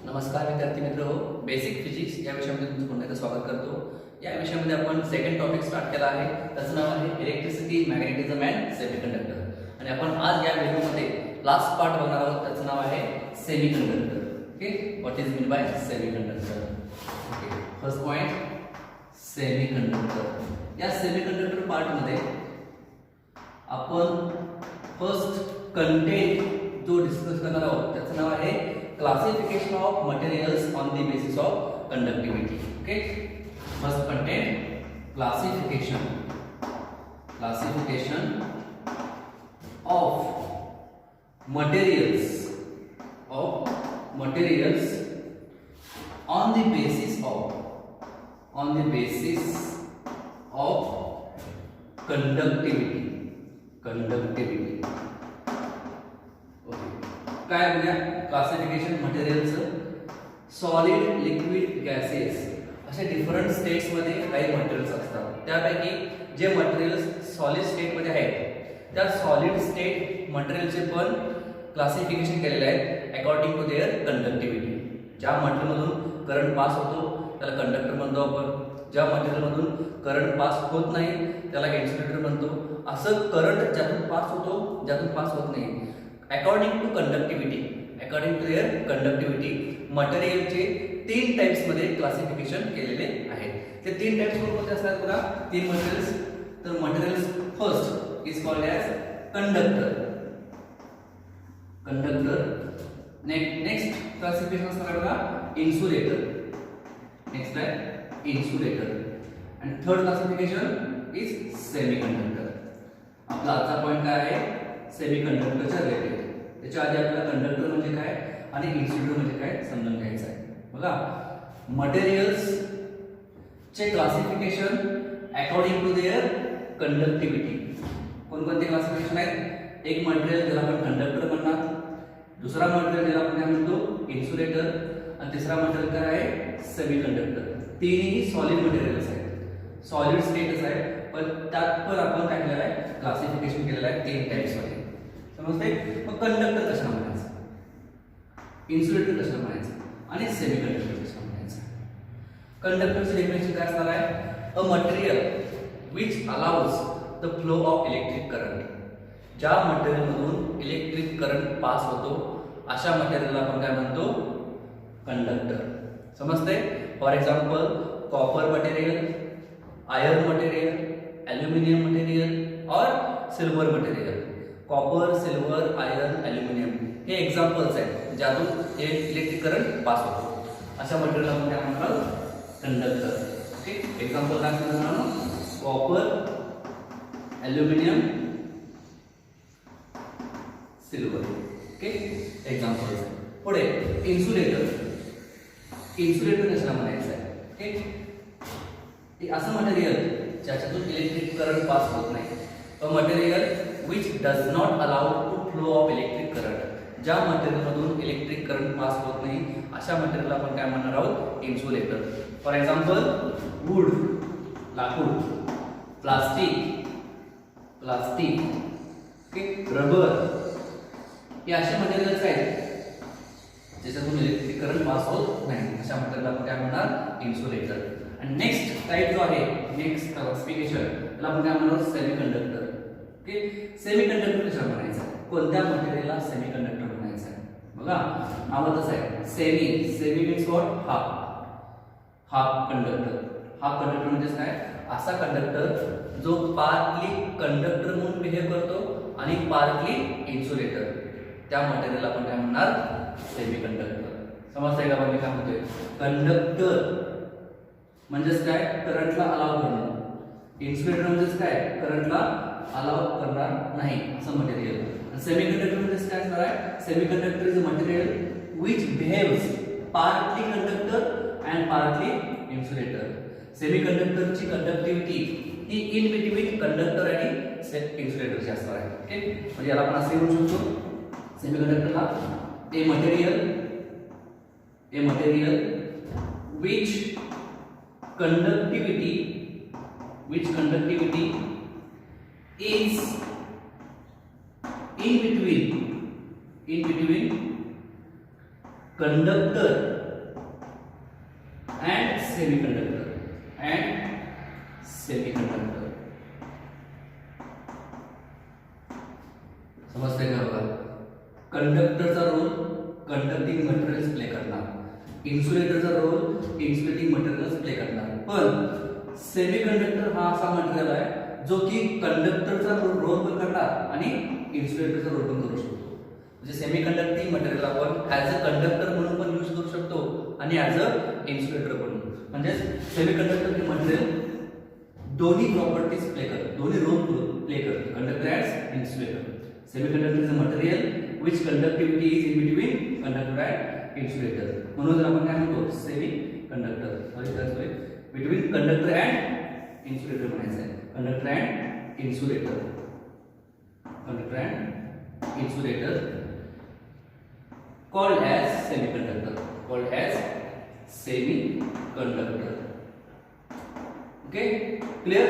नमस्कार विद्यार्थी मित्र हो, बेसिक फिजिक्स या विषयामध्ये तुमचं पुन्हा एकदा स्वागत करतो. या विषयामध्ये आपण सेकंड टॉपिक स्टार्ट केला आहे. त्याचं नाव आहे इलेक्ट्रिसिटी, मॅग्नेटिझम अँड सेमीकंडक्टर. आणि आपण आज या व्हिडिओमध्ये लास्ट पार्ट बघणार आहोत. त्याचं नाव आहे semiconductor. Okay, what is mean by semiconductor. Okay, first point semiconductor. या सेमीकंडक्टर पार्टमध्ये आपण फर्स्ट कंटेंट जो डिस्कस करणार आहोत त्याचं नाव आहे classification of materials on the basis of conductivity. Okay, first content classification of materials on the basis of conductivity. Okay, काय बघूया क्लासिफिकेशन मटेरियलचं. सॉलिड, लिक्विड, गॅसेस असे डिफरंट स्टेट्स मध्ये काही मटेरियल्स असतात. त्यापैकी जे मटेरियल्स सॉलिड स्टेट मध्ये आहेत त्या सॉलिड स्टेट मटेरियलचे पण क्लासिफिकेशन केलेले आहे अकॉर्डिंग टू देअर कंडक्टिव्हिटी. ज्या मटेरियलमधून करंट पास होतो त्याला कंडक्टर म्हणतो आपण. ज्या मटेरियलमधून करंट पास होत नाही त्याला इन्सुलेटर म्हणतो. असं करंट ज्यातून पास होतो ज्यातून पास होत नाही अकॉर्डिंग टू देअर कंडक्टिव्हिटी मटेरियलचे 3 टाइप्स मध्ये क्लासिफिकेशन केलेले आहे. ते 3 टाइप्स कोणते असतात बघा. 3 मटेरियल्स. तर materials first is called as conductor. Next classification असणार बघा इन्सुलेटर. नेक्स्ट आहे इन्सुलेटर. आणि थर्ड क्लासिफिकेशन इज सेमीकंडक्टर. आपला आजचा पॉइंट काय आहे सेमीकंडक्टरच्या रिलेटेड. त्याच्या आधी आपल्याला कंडक्टर म्हणजे काय आणि इन्सुलेटर म्हणजे काय समजून घ्यायचं आहे. बघा, मटेरियल्स चे classification according to their conductivity. कोणकोणते क्लासिफिकेशन आहेत. एक मटेरियल ज्याला आपण कंडक्टर म्हणणार, दुसरा मटेरियल ज्याला आपण काय म्हणतो इन्सुलेटर, आणि तिसरा मटेरियल काय आहे सेमीकंडक्टर. तिन्ही सॉलिड मटेरियल्स आहेत, सॉलिड स्टेटस आहे. पण त्यात पण आपण काय केलेलं आहे क्लासिफिकेशन केलेलं आहे 3 टाइप्स मध्ये. समजते. मग कंडक्टर कशाला म्हणायचं, इन्सुलेटर कशाला म्हणायचं आणि सेमीकंडक्टर कशाला म्हणायचं. कंडक्टरचं डेफिनेशन काय असणार आहे. अ material which allows the flow of electric current. ज्या मटेरियलमधून इलेक्ट्रिक करंट पास होतो अशा मटेरियलला आपण काय म्हणतो कंडक्टर. समजते. For example copper material, iron material, aluminium material और silver material. Copper, silver, iron, aluminium हे एक्झाम्पल्स आहेत ज्यातून इलेक्ट्रिक करंट पास होतो. अशा मटेरियलला आपण काय म्हणतात कंडक्टर. ओके, एक्झाम्पल काय म्हणणार copper, aluminium, silver. Okay, examples. पुढे इन्सुलेटर. इन्सुलेटर कशाला म्हणायचं आहे. ओके, असं मटेरियल ज्याच्यातून इलेक्ट्रिक करंट पास होत नाही. A material which does not allow to flow of electric current. ज्या मटेरियलमधून इलेक्ट्रिक करंट पास होत नाही अशा मटेरियलला आपण काय म्हणणार आहोत इन्सुलेटर. फॉर एक्झाम्पल वूड, लाकूड, प्लास्टिक, ओके, रबर हे असे मटेरियल्स आहेत ज्याच्यातून इलेक्ट्रिक करंट पास होत नाही. अशा मटेरियलला आपण काय म्हणणार इन्सुलेटर. आणि नेक्स्ट टाइप जो आहे नेक्स्ट क्लासिफिकेशन त्याला आपण काय म्हणणार सेमीकंडक्टर. ओके, सेमीकंडक्टर कशाला म्हणायचं, कोणत्या मटेरियलला सेमीकंडक्टर म्हणायचं आहे. बघा, नावातच आहे semi means what half conductor. Half conductor म्हणजे काय असा कंडक्टर जो पार्टली कंडक्टर म्हणून बिहेव करतो आणि पार्टली इन्सुलेटर. त्या मटेरियलला आपण काय म्हणणार सेमीकंडक्टर. समजतंय का मी काय म्हणतोय. कंडक्टर म्हणजेच काय करंटला अलाव करणं. इन्सुलेटर म्हणजेच काय करंटला अलाव करणार नाही असं मटेरियल. सेमीकंडक्टर म्हणजेच काय असणार आहे. Semiconductor is a material which behaves partly conductor and partly insulator. सेमीकंडक्टरची कंडक्टिव्हिटी ही इन बिटवीन कंडक्टर आणि इन्सुलेटरची असणार आहे. ओके, म्हणजे याला आपण असे म्हणू शकतो सेमीकंडक्टरला a material which conductivity is in between conductor semiconductor समजते का बघा. कंडक्टरचा रोल कंडक्टिंग मटेरियल्स प्ले करणार, इन्सुलेटरचा रोल इन्सुलेटिंग मटेरियल्स प्ले करणार. पण सेमीकंडक्टर हा असा मटेरियल आहे जो की कंडक्टरचा रोल पण करणार आणि इन्सुलेटरचा रोल पण करू शकतो. म्हणजे सेमीकंडक्टिंग मटेरियल आपण ॲज अ कंडक्टर म्हणून पण यूज करू शकतो आणि ॲज अ इन्सुलेटर पण. म्हणजे सेमीकंडक्टर हे मटेरियल दोन्ही प्रॉपर्टीज प्ले करते, दोन्ही रोल प्ले करते, conductor as insulator. Semiconductor is a material which conductivity is in between conductor and insulator. म्हणून जर आपण काय म्हणतो semiconductor between conductor and insulator म्हणायचं आहे. Conductor and insulator, conductor and insulator called as semiconductor, called as semiconductor. Okay, clear?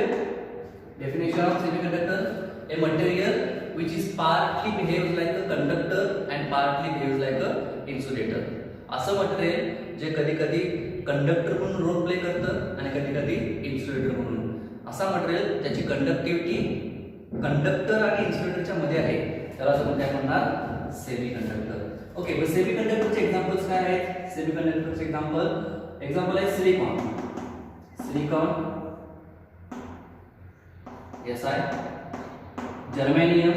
Definition of semiconductor: a material which is partly behaves like a conductor and partly behaves like a insulator. असं material जे कधी कधी conductor म्हणून role play करतं आणि कधी कधी insulator म्हणून. असा मटेरियल ज्याची कंडक्टिव्हिटी कंडक्टर आणि इन्सुलेटरच्या मध्ये आहे त्याला आपण काय म्हणणार सेमीकंडक्टर. ओके, पण सेमीकंडक्टरचे एक्झाम्पल्स काय आहेत? सेमीकंडक्टरचे एक्झाम्पल आहे silicon, SI, germanium,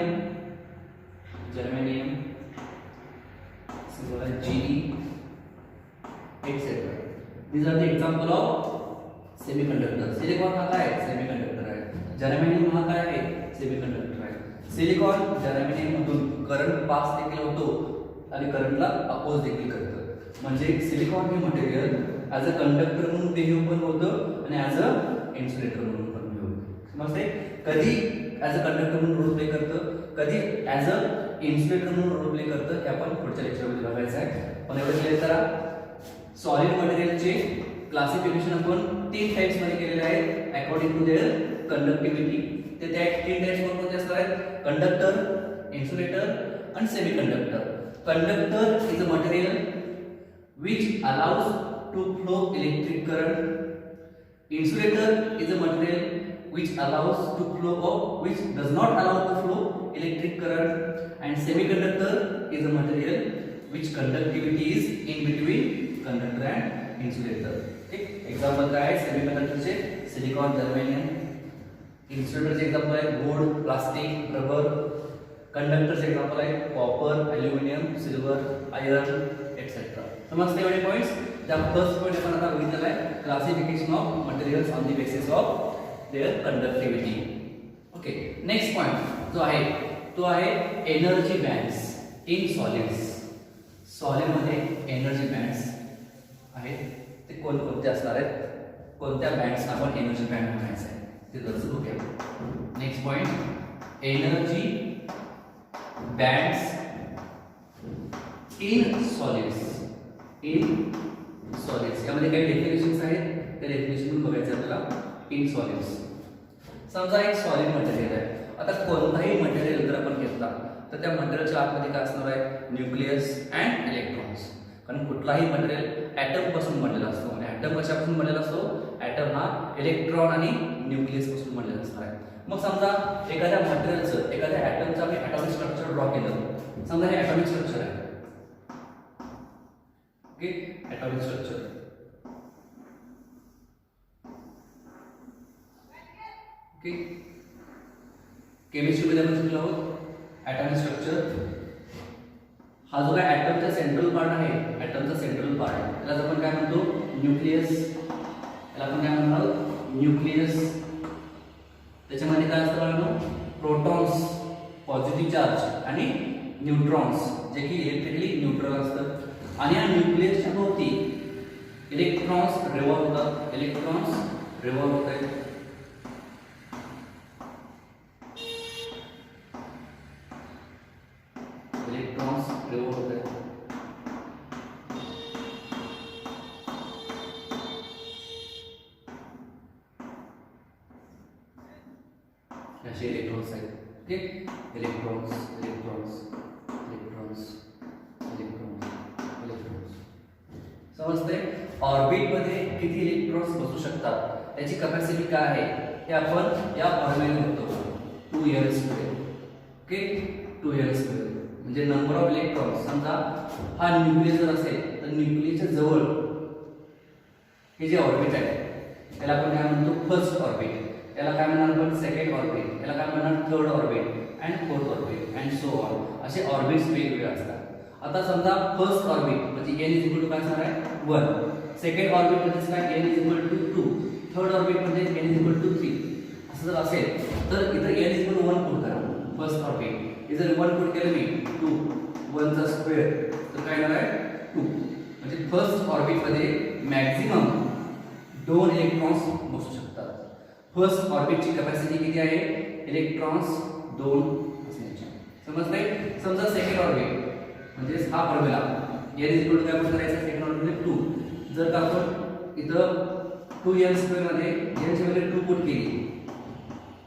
GE, etc. These are the example of semiconductor. Silicon हा काय सेमीकंडक्टर आहे, जर्मेनियम हा काय आहे सेमीकंडक्टर आहे. सिलिकॉन जर्मेनियम मधून करंट पास देखील होतो आणि करंटला अपोज देखील करतं. म्हणजे सिलिकॉन हे मटेरियल ॲज अ कंडक्टर म्हणून बिहेव पण होतं आणि ॲज अ इन्सुलेटर म्हणून पण बिहेव होतं. समजते? कधी ॲज अ कंडक्टर म्हणून रोल प्ले करतं, कधी ॲज अ इन्सुलेटर म्हणून रोल प्ले करतं. हे आपण पुढच्या लेक्चरमध्ये बघायचं आहे. पण एवढं क्लिअर करा, सॉलिड मटेरियलचे क्लासिफिकेशन आपण 3 टाइप्स मध्ये केलेले आहे अकॉर्डिंग टू देअर कंडक्टिव्हिटी. ते त्या 3 टाइप्स कोणते असणार आहेत? कंडक्टर, इन्सुलेटर आणि semiconductor. Conductor is a material which allows to flow electric current. Insulator is a material which allows to flow or which does not allow to flow electric current. And semiconductor is a material which conductivity is in between conductor and insulator. Okay, example काय आहे सेमीकंडक्टरचे? Silicon, germanium. इन्सुलेटरचे example आहे gold, plastic, rubber. कंडक्टरचे example आहे copper, aluminium, silver, iron etcetera. समजते एवढे points? त्या फर्स्ट पॉईंट आपण आता बघितलेला आहे classification of materials on the basis of their conductivity. Okay, next point जो आहे तो आहे एनर्जी बँड्स इन सॉलिड्स. सॉलिडमध्ये एनर्जी बँड्स आहेत ते कोणकोणते असणार आहेत? कोणत्या बँड्स आपण एनर्जी बँड म्हणायचं आहे ते जर बघूया. Next point energy bands in solids. यामध्ये काही डेफिनेशन्स आहेत, त्या डेफिनेशन बघायचं आपल्याला. इन सॉलिड्स समजा एक सॉलिड मटेरियल आहे. आता कोणताही मटेरियल जर आपण घेतला तर त्या मटेरियलच्या आतमध्ये काय असणार आहे? Nucleus and electrons. कारण कुठलाही मटेरियल ॲटम पासून बनलेला असतो आणि ॲटम कशापासून बनलेला असतो? ॲटम हा इलेक्ट्रॉन आणि न्यूक्लियस पासून बनलेला असणार आहे. मग समजा एखाद्या मटेरियलचं एखाद्या ॲटमचं आम्ही ॲटॉमिक स्ट्रक्चर ड्रॉ केलं. समजा हे ॲटॉमिक स्ट्रक्चर आहे. Okay, atomic structure. ओके, केमिस्ट्रीमध्ये आपण शिकलो आहोत ॲटॉमिक स्ट्रक्चर. हा जो काय ॲटमचा सेंट्रल पार्ट आहे, ॲटमचा सेंट्रल पार्ट त्याला आपण काय म्हणतो? न्यूक्लियस. याला आपण काय म्हणतो? न्यूक्लियस. त्याच्यामध्ये काय असतं बघा? प्रोटॉन्स, पॉझिटिव्ह चार्ज आणि न्यूट्रॉन्स जे की इलेक्ट्रिकली न्यूट्रल असतात. आणि या न्यूक्लियसच्या भोवती इलेक्ट्रॉन्स रिव्हॉल्व होतात. इलेक्ट्रॉन्स रिव्हॉल्व होत आहेत. इलेक्ट्रॉन्स रिव्हॉल्व होत आहेत. असे इलेक्ट्रॉन्स आहेत. Okay, electrons, electrons, electrons, electrons, electrons. समजते? ऑर्बिट मध्ये किती इलेक्ट्रॉन्स बसू शकतात, त्याची कॅपॅसिटी काय आहे हे आपण या फॉर्म्युल्याने बघतो 2l². Okay, 2l². म्हणजे नंबर ऑफ इलेक्ट्रॉन्स. समजा हा न्यूक्लियस जर असेल तर न्यूक्लियसच्या जवळ हे जे ऑर्बिट आहे त्याला आपण काय म्हणतो फर्स्ट ऑर्बिट, याला काय म्हणणार आपण सेकंड ऑर्बिट, याला काय म्हणणार third orbit and fourth orbit and so on. असे ऑर्बिट्स वेगवेगळे असतात. आता समजा फर्स्ट ऑर्बिट म्हणजे n काय असणार आहे 1, सेकंड ऑर्बिट म्हणजे काय n 2, थर्ड ऑर्बिट म्हणजे n 3. असं जर असेल तर इथं n 1 पुट करा फर्स्ट ऑर्बिट. जर 1 पुट केलं मी 2 1 चा स्क्वेअर तर काय येणार आहे 2. म्हणजे फर्स्ट ऑर्बिट मध्ये मॅक्झिमम 2 इलेक्ट्रॉन्स बसू शकतात. फर्स्ट ऑर्बिटची कॅपॅसिटी किती आहे, इलेक्ट्रॉन्स 2 असण्याची. समजतंय. समजा सेकंड ऑर्बिट म्हणजे हा फॉर्म्युला n काय पुट करायचा सेकंड ऑर्बिट मध्ये 2. जर का आपण इथं 2l² मध्ये n ची व्हॅल्यू 2 पुट केली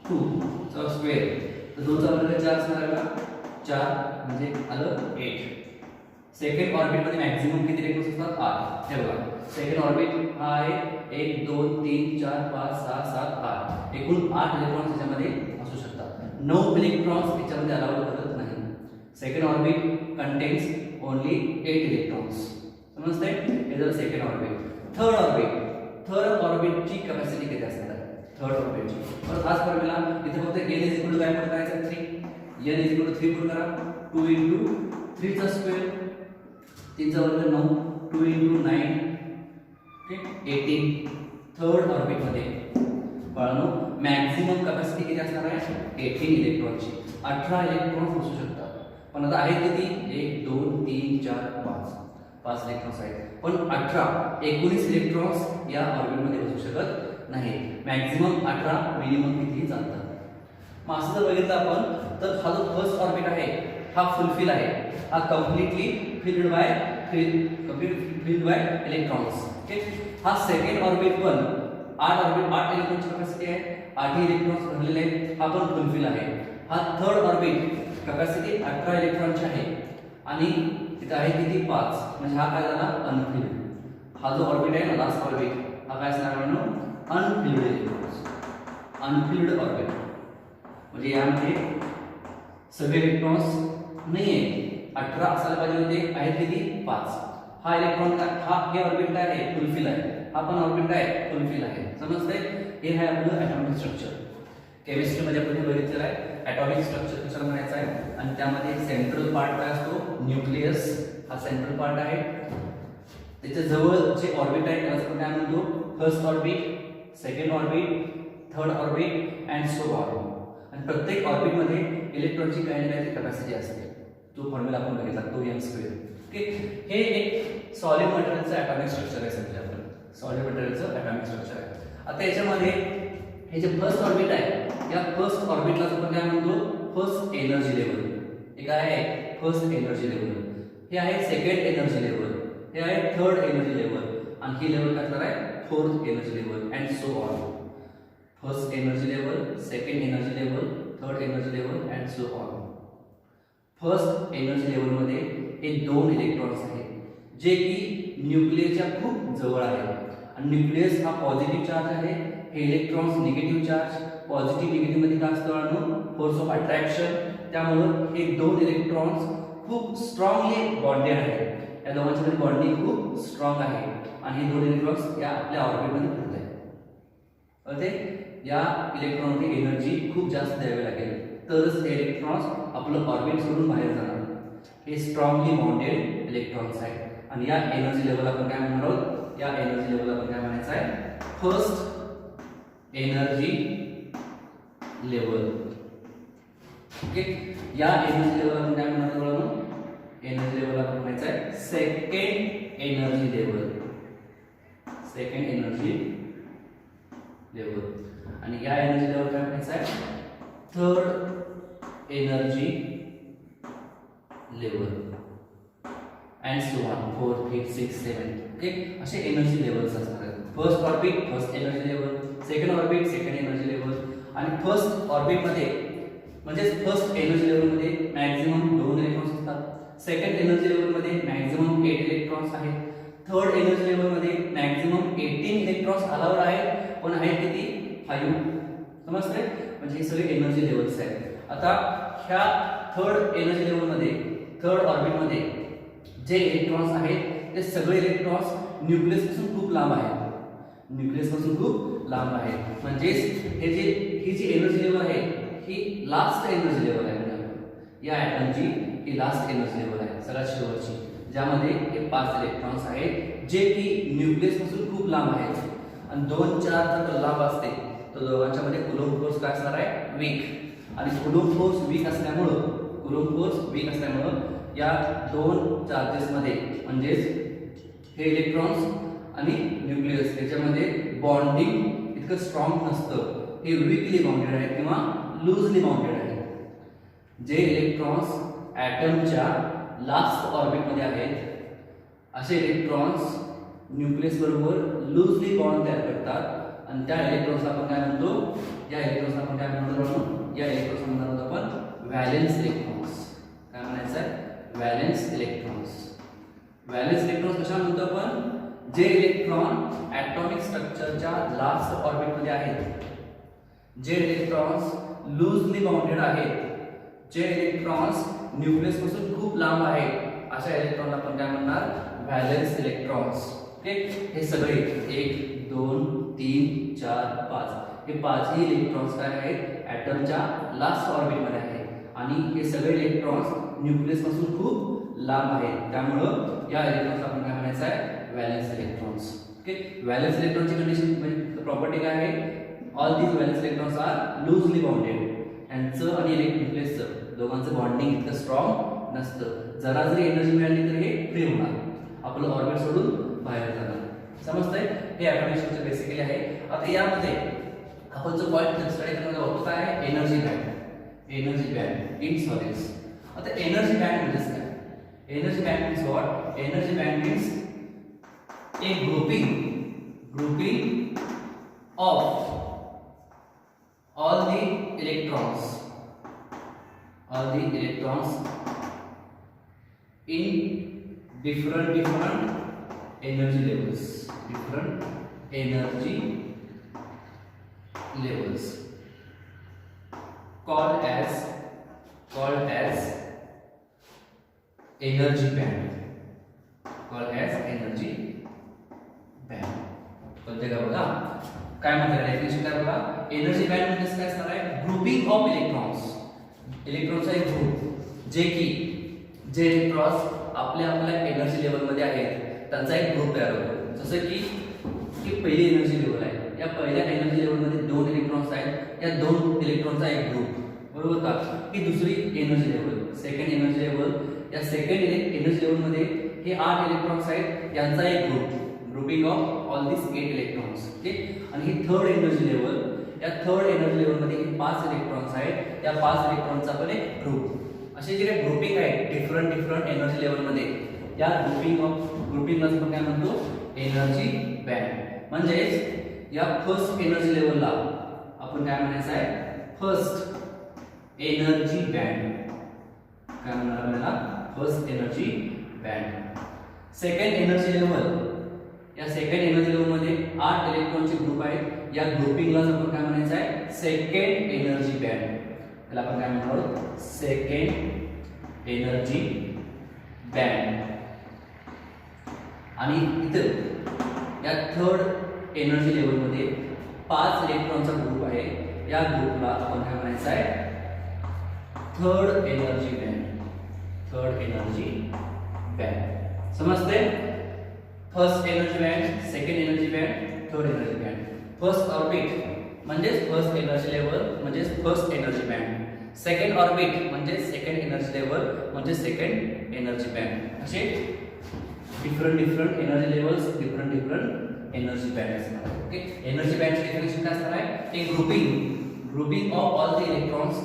2 चा स्क्वेअर तर 2 चा व्हॅल्यू 4 असणार आहे का 4 म्हणजे आलं 8. सेकंड ऑर्बिट मध्ये मॅक्झिमम किती इलेक्ट्रॉन्स असतात 8. हे बघा सेकंड ऑर्बिट हा आहे 1 2 3 4 5 6 7 8. एकूण 8 इलेक्ट्रॉन्स याच्यामध्ये असू शकतात. 9 इलेक्ट्रॉन्स याच्यामध्ये अलाउड करत नाही. Second orbit contains only 8 electrons. समजतंय. हे झालं सेकंड ऑर्बिट. थर्ड ऑर्बिटची कॅपॅसिटी किती असणार आहे थर्ड ऑर्बिटची. परत हाच फॉर्म्युला इथे फक्त n काय पुट करायचं 3. n 3 पुट करा 2 * 3 चा स्क्वेअर 3 चा वर्ग 9 2 * 9 18. थर्ड ऑर्बिट मध्ये बाळांनो मॅक्झिमम कॅपॅसिटी किती असणार आहे 18 इलेक्ट्रॉनची. 18 इलेक्ट्रॉन्स बसू शकतात. पण आता आहेत किती 1 2 3 4 5 इलेक्ट्रॉन्स आहेत. पण 19 इलेक्ट्रॉन्स या ऑर्बिट मध्ये बसू शकत नाही. मॅक्झिमम 18 मिनिमम किती चालतात. मग असं जर बघितलं आपण तर हा जो फर्स्ट ऑर्बिट आहे हा फुलफिल आहे. हा completely filled by electrons. Okay. हा सेकंड ऑर्बिट पण 8 इलेक्ट्रॉनची कॅपॅसिटी आहे. 8 इलेक्ट्रॉन्स भरलेले आहेत. हा पण फुलफिल आहे. हा थर्ड ऑर्बिट कॅपॅसिटी 18 इलेक्ट्रॉनची आहे आणि इथे आहे किती 5 म्हणजे हा काय झाला अनफिल्ड. हा जो ऑर्बिट आहे ना लास्ट ऑर्बिट हा काय असणार म्हणून अनफिल्ड इलेक्ट्रॉन्स. अनफिल्ड ऑर्बिट म्हणजे यामध्ये सगळे इलेक्ट्रॉन्स नाहीये. 18 असायला पाहिजे होते, आहेत किती 5. हा इलेक्ट्रॉन हा हे ऑर्बिट काय आहे फुलफिल आहे. हा पण ऑर्बिट काय फुलफिल आहे. समजतंय. हे आहे आपलं ॲटॉमिक स्ट्रक्चर. केमिस्ट्री मध्ये आपण बघितलेलं आहे ॲटॉमिक स्ट्रक्चर कशाला म्हणायचं आहे. आणि त्यामध्ये सेंट्रल पार्ट काय असतो न्यूक्लियस हा सेंट्रल पार्ट आहे. त्याच्या जवळ जे ऑर्बिट आहे त्याला आपण काय म्हणतो first orbit second orbit third orbit and so on. आणि प्रत्येक ऑर्बिट मध्ये इलेक्ट्रॉनची काही ना काही कॅपॅसिटी असते. तो फॉर्म्युला आपण बघितला 2m². ओके. हे एक सॉलिड मटेरियलचं ॲटॉमिक स्ट्रक्चर आहे. समजा आपण सॉलिड मटेरियलचं ॲटॉमिक स्ट्रक्चर आहे. आता याच्यामध्ये हे जे फर्स्ट ऑर्बिट आहे या फर्स्ट ऑर्बिटला आपण काय म्हणतो फर्स्ट एनर्जी लेवल. हे काय आहे फर्स्ट एनर्जी लेवल. हे आहे सेकंड एनर्जी लेवल. हे आहे थर्ड एनर्जी लेवल आणि ही लेवल काय असणार आहे fourth energy level and so on. First energy level second energy level third energy level and so on. First energy level मध्ये हे 2 इलेक्ट्रॉन्स आहेत जे की न्यूक्लियसच्या खूप जवळ आहेत. आणि न्यूक्लियस हा पॉझिटिव्ह चार्ज आहे. हे electrons negative charge. Positive negative मध्ये काय असतं फोर्स ऑफ अट्रॅक्शन. त्यामुळे हे 2 इलेक्ट्रॉन्स खूप स्ट्रॉंगली बॉन्डेड आहेत. या दोघांची बॉन्डिंग खूप स्ट्रॉंग आहे आणि हे 2 इलेक्ट्रॉन्स या आपल्या ऑर्बिटमध्ये फिरत आहेत. कळते. या इलेक्ट्रॉनमध्ये एनर्जी खूप जास्त द्यावी लागेल तरच हे इलेक्ट्रॉन्स आपलं ऑर्बिट सोडून बाहेर जाणार. हे स्ट्रॉंगली बॉन्डेड इलेक्ट्रॉन्स आहेत आणि या एनर्जी लेवल आपण काय म्हणणार आहोत या एनर्जी लेवल आपण काय म्हणायचं आहे फर्स्ट एनर्जी लेवल. ओके. या एनर्जी लेवल आपण काय म्हणणार आहोत एनर्जी लेवल आपण म्हणायचं आहे second energy level. Second energy level. आणि या एनर्जी लेवल काय म्हणायचं आहे third energy level and so on 4 5 6 7. Okay. असे एनर्जी लेवल्स असणार आहेत. First orbit first energy level second orbit second energy level. आणि फर्स्ट ऑर्बिट मध्ये म्हणजे फर्स्ट एनर्जी लेवल मध्ये मॅक्झिमम 2 इलेक्ट्रॉन्स असतात. सेकंड एनर्जी लेवल मध्ये मॅक्झिमम 8 इलेक्ट्रॉन्स आहेत. थर्ड एनर्जी लेवल मध्ये इलेक्ट्रॉन्स आल्यावर आहेत, पण आहेत किती 5. समजते? म्हणजे हे सगळे एनर्जी लेवल्स आहेत. आता ह्या थर्ड एनर्जी लेवलमध्ये, थर्ड ऑर्बिटमध्ये जे इलेक्ट्रॉन्स आहेत ते सगळे इलेक्ट्रॉन्स न्यूक्लियस पासून खूप लांब आहेत. न्यूक्लियस पासून खूप लांब आहेत. म्हणजेच ही जी एनर्जी लेवल आहे ही लास्ट एनर्जी लेवल आहे. म्हणजे या ॲटमची ही लास्ट एनर्जी लेवल आहे, सगळ्यात शेवटची, ज्यामध्ये हे 5 इलेक्ट्रॉन्स आहेत जे की न्यूक्लियस पासून खूप लांब आहेत. आणि 2, 4 जर लांब असते तर दोघांच्या मध्ये कुलॉम्ब फोर्स काय असणार आहे? वीक. आणि कुलॉम्ब फोर्स वीक असल्यामुळं या 2 चार्जेस मध्ये म्हणजेच हे इलेक्ट्रॉन्स आणि न्यूक्लियस याच्यामध्ये बॉन्डिंग इतकं स्ट्रॉंग नसतं. हे वीकली बाउंडेड आहे किंवा लूजली बाउंडेड आहे. जे इलेक्ट्रॉन्स ॲटमच्या लास्ट ऑर्बिटमध्ये आहेत असे इलेक्ट्रॉन्स न्यूक्लियस बरोबर लूजली बॉन्ड तयार करतात आणि त्या इलेक्ट्रॉन्सला आपण काय म्हणतो? या इलेक्ट्रॉन्सला आपण काय म्हणतो? या इलेक्ट्रॉन्सला म्हणतो आपण व्हॅलेन्स इलेक्ट्रॉन्स. काय म्हणायचं आहे? Valence electrons. व्हॅलेन्स इलेक्ट्रॉन्स कशा म्हणतो आपण? जे इलेक्ट्रॉन ॲटॉमिक स्ट्रक्चरच्या लास्ट ऑर्बिटमध्ये आहेत, जे इलेक्ट्रॉन्स लूजली बाउंडेड आहेत, जे इलेक्ट्रॉन्स न्यूक्लियस पासून खूप लांब आहेत, अशा इलेक्ट्रॉनला आपण काय म्हणणार? Valence electrons. ओके, हे सगळे 1, 2, 3, 4, 5 हे 5ही इलेक्ट्रॉन्स काय आहेत? ॲटमच्या लास्ट ऑर्बिटमध्ये आहेत आणि हे सगळे इलेक्ट्रॉन्स न्यूक्लियस पासून खूप लांब आहेत. त्यामुळं या इलेक्ट्रॉन्सला आपण काय म्हणायचं आहे? Valence electrons. ओके, व्हॅलेन्स इलेक्ट्रॉनची कंडिशन म्हणजे प्रॉपर्टी काय आहे? All these valence electrons are loosely bounded. यांचं आणि न्यूक्लियसचं दोघांचं बॉन्डिंग इतकं स्ट्रॉंग नसतं. जरा जरी एनर्जी मिळाली तर हे फ्री होणार, आपलं ऑर्बिट सोडून बाहेर जाणार. समजतंय? हे ॲटॉमिक बेसिकली आहे. आता यामध्ये आपण जो पॉईंट स्टडी करणार आहोत काय आहे? Energy band. Energy band in solids. आता एनर्जी बँड म्हणजे काय? Energy band means what? Energy band means a grouping of all the electrons in different energy levels called as energy band. कळते का बघा? काय म्हणतात डेफिनेशन काय बघा? एनर्जी बँड म्हणजे काय असणार आहे? ग्रुपिंग ऑफ इलेक्ट्रॉनचा एक ग्रुप, जे इलेक्ट्रॉन्स आपल्या एनर्जी लेवल मध्ये आहेत त्यांचा एक ग्रुप तयार होतो. जसं की पहिली एनर्जी लेवल आहे, या पहिल्या एनर्जी लेवल मध्ये 2 इलेक्ट्रॉन्स आहेत, या 2 इलेक्ट्रॉनचा एक ग्रुप, बरोबर का? ही दुसरी energy level, second energy level, या सेकंड एनर्जी लेवल मध्ये हे 8 इलेक्ट्रॉन्स आहेत, यांचा एक grouping of all this 8 electrons. Okay, आणि ही थर्ड एनर्जी लेवल, या थर्ड एनर्जी लेवल मध्ये 5 इलेक्ट्रॉन्स आहेत, या 5 इलेक्ट्रॉनचा पण एक ग्रुप. असे जे ग्रुपिंग आहेत डिफरंट एनर्जी लेवल मध्ये, या ग्रुपिंगला आपण काय म्हणतो? Energy band. म्हणजेच या फर्स्ट एनर्जी लेवलला आपण काय म्हणायचं आहे? First energy band. काय म्हणणार आपल्याला? First energy band. Second energy level, या सेकंड एनर्जी लेवल मध्ये 8 इलेक्ट्रॉनचे ग्रुप आहेत, या ग्रुपिंगला आपण काय म्हणायचं आहे? Second energy band. त्याला आपण काय म्हणणार? Second energy band. आणि इथं या थर्ड एनर्जी लेवल मध्ये 5 इलेक्ट्रॉनचा ग्रुप आहे, या ग्रुपला आपण काय म्हणायचं आहे? Third energy band. समजते? First energy band, second energy band, third energy band. First orbit म्हणजे फर्स्ट एनर्जी लेवल म्हणजे first energy band. Second orbit म्हणजे सेकंड एनर्जी लेवल म्हणजे सेकंड एनर्जी बँड. असे different energy levels, different energy band असणार. Okay, energy बँडचे definition काय असणार आहे? एक grouping of all the electrons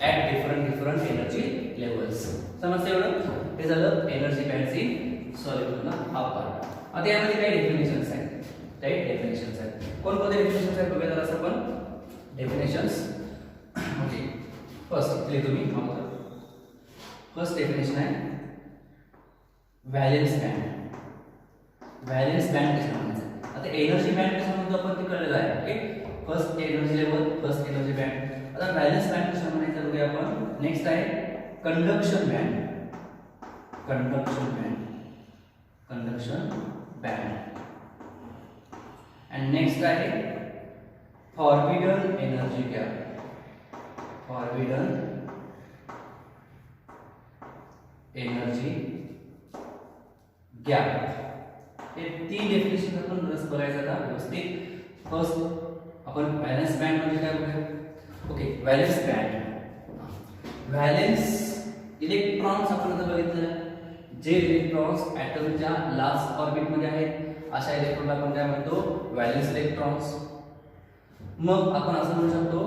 at different energy levels. समजते एवढं? हे झालं एनर्जी बँडची सॉल्युशनला हा पार्ट. आता यामध्ये काही डेफिनेशन्स आहेत, कोणकोणते डेफिनेशन्स आहेत बघूया जरा आपण. डेफिनेशन्स ओके, फर्स्ट इथे तुम्ही फर्स्ट डेफिनेशन आहे व्हॅलेन्स बँड. व्हॅलेन्स बँड कशा म्हणायचं? आता एनर्जी बँड कसं म्हणतो आपण ते कळलेलं आहे. Okay, first energy level, first energy band. आता व्हॅलेन्स बँड कसं म्हणायचं बघूया आपण. नेक्स्ट आहे conduction band. Conduction band, conduction band. And next आहे forbidden energy gap. Forbidden energy gap. हे तीन डेफिनेशन आपण रस बघायचं आता व्यवस्थित. फर्स्ट आपण व्हॅलेन्स बँड म्हणजे काय बघूया. Okay, valence band, valence electrons आपण आता बघितलं. जे इलेक्ट्रॉन्स ॲटमच्या लास्ट ऑर्बिट मध्ये आहेत अशा इलेक्ट्रॉनला आपण काय म्हणतो, व्हॅलेन्स इलेक्ट्रॉन्स. मग आपण असं म्हणू शकतो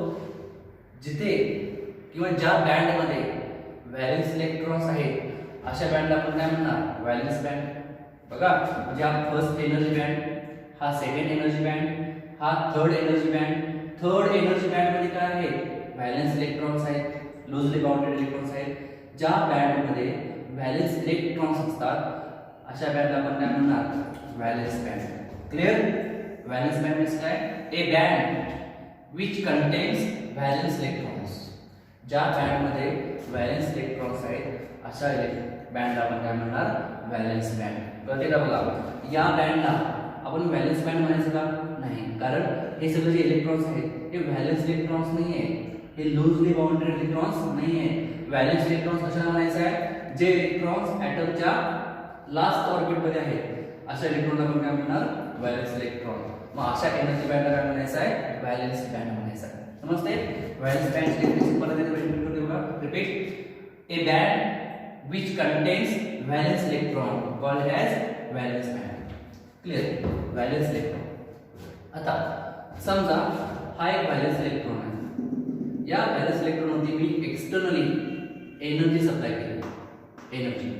जिथे किंवा ज्या बँड मध्ये व्हॅलेन्स इलेक्ट्रॉन्स आहेत अशा बँडला आपण काय म्हणणार, व्हॅलेन्स बँड. बघा, म्हणजे हा फर्स्ट एनर्जी बँड, हा सेकंड एनर्जी बँड, हा third energy band. Third energy band मध्ये काय आहे, व्हॅलेन्स इलेक्ट्रॉन्स आहेत, लूजली बाउंडेड इलेक्ट्रॉन्स आहेत. ज्या बँड मध्ये व्हॅलेन्स इलेक्ट्रॉन्स असतात अशा बँडला आपण काय म्हणणार, valence band. Clear. Valence band म्हणजे काय, a band which contains valence electrons. ज्या बँड मध्ये व्हॅलेन्स इलेक्ट्रॉन्स आहेत अशा बँडला आपण काय म्हणणार, व्हॅलेन्स बँड. कळते का बघा. या बँडला आपण व्हॅलेन्स बँड म्हणायचं का, नाही, कारण हे सगळे जे इलेक्ट्रॉन्स आहेत हे व्हॅलेन्स इलेक्ट्रॉन्स नाही आहे, हे लूजली बाउंडेड इलेक्ट्रॉन्स नाही आहे. व्हॅलेन्स इलेक्ट्रॉन्स कशाला म्हणायचं आहे, जे इलेक्ट्रॉन्स ॲटमच्या लास्ट ऑर्बिट मध्ये आहेत अशा इलेक्ट्रॉनला आपण काय म्हणणार, व्हॅलेन्स इलेक्ट्रॉन. मग अशा एनर्जी बँडला काय म्हणायचं आहे, व्हॅलेन्स बँड म्हणायचं आहे. समजते. व्हॅलेन्स बँड डेफिनेशन परत एकदा रिपीट करतो बघा. Repeat. A band which contains valence electron called as valence band. Clear. Valence electron. आता समजा हा एक व्हॅलेन्स इलेक्ट्रॉन आहे. या व्हॅलेन्स इलेक्ट्रॉनवरती मी एक्सटर्नली एनर्जी सप्लाय केली, एनर्जी